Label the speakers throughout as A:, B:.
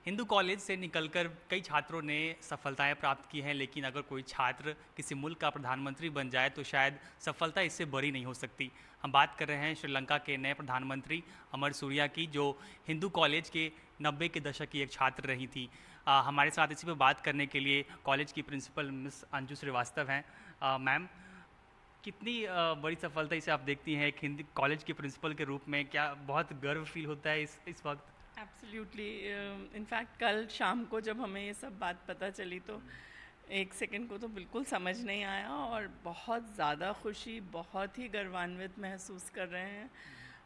A: Hindu college से निकलकर कई छात्रों ने सफलताएं प्राप्त की हैं, लेकिन अगर कोई छात्र किसी मुल्क का प्रधानमंत्री बन जाए तो शायद सफलता इससे बड़ी नहीं हो सकती। हम बात कर रहे हैं श्रीलंका के नए प्रधानमंत्री अमर सूर्या की, जो हिंदू कॉलेज के 90 के दशक की एक छात्र रही थी। हमारे साथ इसी पर बात करने के लिए कॉलेज की प्रिंसिपल मिस अंजू श्रीवास्तव हैं। मैम, कितनी बड़ी सफलता इसे आप देखती हैं एक हिंदी कॉलेज के प्रिंसिपल के रूप में? क्या बहुत गर्व फील होता है इस वक्त?
B: एब्सोल्युटली। इनफैक्ट कल शाम को जब हमें ये सब बात पता चली तो एक सेकंड को तो बिल्कुल समझ नहीं आया, और बहुत ज़्यादा खुशी, बहुत ही गर्वान्वित महसूस कर रहे हैं।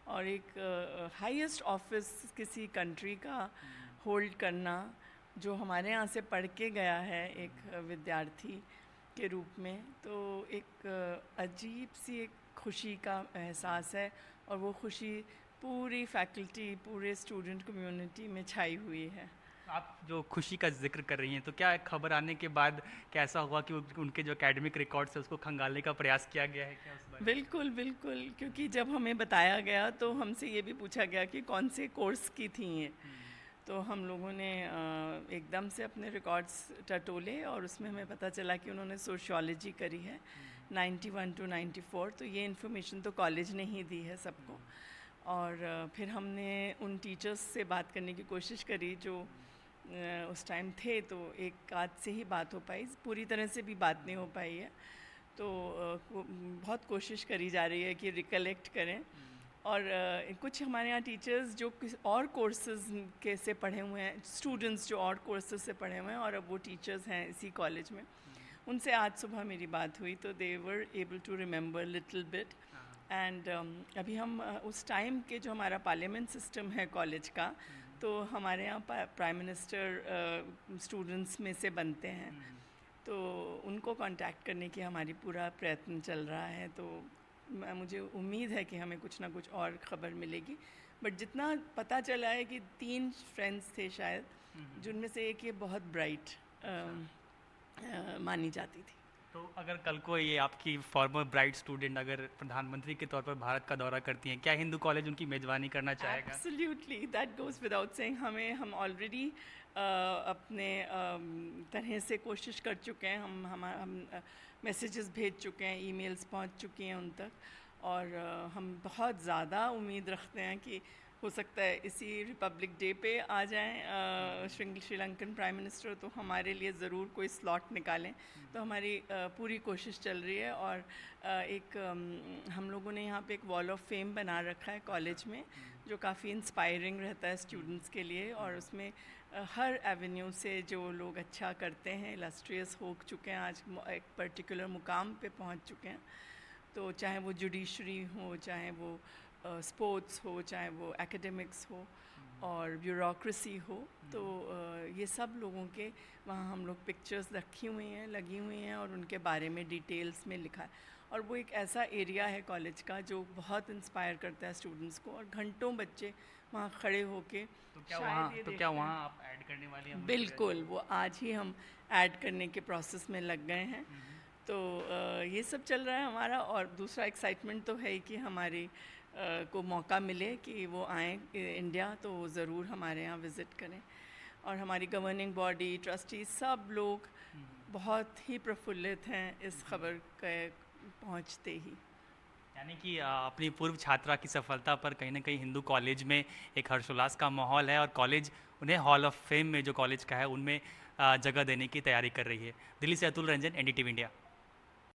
B: और एक हाईएस्ट ऑफिस किसी कंट्री का होल्ड करना, जो हमारे यहाँ से पढ़ के गया है एक विद्यार्थी के रूप में, तो एक अजीब सी एक खुशी का एहसास है। और वो खुशी पूरी फैकल्टी, पूरे स्टूडेंट कम्युनिटी में छाई हुई है।
A: आप जो खुशी का जिक्र कर रही हैं, तो क्या खबर आने के बाद कैसा हुआ कि उनके जो एकेडमिक रिकॉर्ड्स है उसको खंगालने का प्रयास किया गया है क्या उस बारे में?
B: बिल्कुल बिल्कुल, क्योंकि जब हमें बताया गया तो हमसे ये भी पूछा गया कि कौन से कोर्स की थी ये। तो हम लोगों ने एकदम से अपने रिकॉर्ड्स टटोले, और उसमें हमें पता चला कि उन्होंने सोशियोलॉजी करी है 91 to 94। तो ये इन्फॉर्मेशन तो कॉलेज ने ही दी है सबको। और फिर हमने उन टीचर्स से बात करने की कोशिश करी जो उस टाइम थे, तो एक आध से ही बात हो पाई, पूरी तरह से भी बात नहीं हो पाई है। तो बहुत कोशिश करी जा रही है कि रिकलेक्ट करें। और कुछ हमारे यहाँ टीचर्स जो किस और कोर्सेज के से पढ़े हुए हैं, स्टूडेंट्स जो और कोर्सेज से पढ़े हुए हैं और अब वो टीचर्स हैं इसी कॉलेज में, उनसे आज सुबह मेरी बात हुई तो they were able to remember little bit. And अभी हम उस टाइम के जो हमारा पार्लियामेंट सिस्टम है कॉलेज का, तो हमारे यहाँ प्राइम मिनिस्टर स्टूडेंट्स में से बनते हैं, तो उनको कांटेक्ट करने की हमारी पूरा प्रयत्न चल रहा है। तो मुझे उम्मीद है कि हमें कुछ ना कुछ और ख़बर मिलेगी। बट जितना पता चला है कि 3 फ्रेंड्स थे शायद, जिनमें से एक ये बहुत ब्राइट मानी जाती थी।
A: तो अगर कल को ये आपकी फॉर्मर ब्राइट स्टूडेंट अगर प्रधानमंत्री के तौर पर भारत का दौरा करती हैं, क्या हिंदू कॉलेज उनकी मेजबानी करना चाहेगा?
B: Absolutely, that goes without saying. हम ऑलरेडी अपने तरह से कोशिश कर चुके हैं। हम मैसेजेस भेज चुके हैं, ईमेल्स पहुंच चुकी हैं उन तक, और हम बहुत ज़्यादा उम्मीद रखते हैं कि हो सकता है इसी रिपब्लिक डे पे आ जाएं श्रीलंकन प्राइम मिनिस्टर, तो हमारे लिए ज़रूर कोई स्लॉट निकालें। तो हमारी पूरी कोशिश चल रही है। और हम लोगों ने यहाँ पे एक वॉल ऑफ फेम बना रखा है कॉलेज में, जो काफ़ी इंस्पायरिंग रहता है स्टूडेंट्स के लिए। और उसमें हर एवेन्यू से जो लोग अच्छा करते हैं, इलस्ट्रियस हो चुके हैं, आज एक पर्टिकुलर मुकाम पे पहुँच चुके हैं। तो चाहे वो जुडिशरी हो, चाहे वो स्पोर्ट्स हो, चाहे वो एकेडमिक्स हो और ब्यूरोक्रेसी हो, तो ये सब लोगों के वहाँ हम लोग पिक्चर्स रखी हुई हैं, लगी हुई हैं, और उनके बारे में डिटेल्स में लिखा है। और वो एक ऐसा एरिया है कॉलेज का जो बहुत इंस्पायर करता है स्टूडेंट्स को, और घंटों बच्चे वहाँ खड़े होके
A: क्या वहाँ आप ऐड करने वाली हैं?
B: बिल्कुल, वो आज ही हम ऐड करने के प्रोसेस में लग गए हैं। तो ये सब चल रहा है हमारा। और दूसरा एक्साइटमेंट तो है ही कि हमारी को मौका मिले कि वो आएँ इंडिया, तो वो ज़रूर हमारे यहाँ विज़िट करें। और हमारी गवर्निंग बॉडी, ट्रस्टी, सब लोग बहुत ही प्रफुल्लित हैं इस खबर के पहुँचते ही।
A: यानी कि अपनी पूर्व छात्रा की सफलता पर कहीं ना कहीं हिंदू कॉलेज में एक हर्षोल्लास का माहौल है, और कॉलेज उन्हें हॉल ऑफ फेम में जो कॉलेज का है उनमें जगह देने की तैयारी कर रही है। दिल्ली से अतुल रंजन, NDTV इंडिया।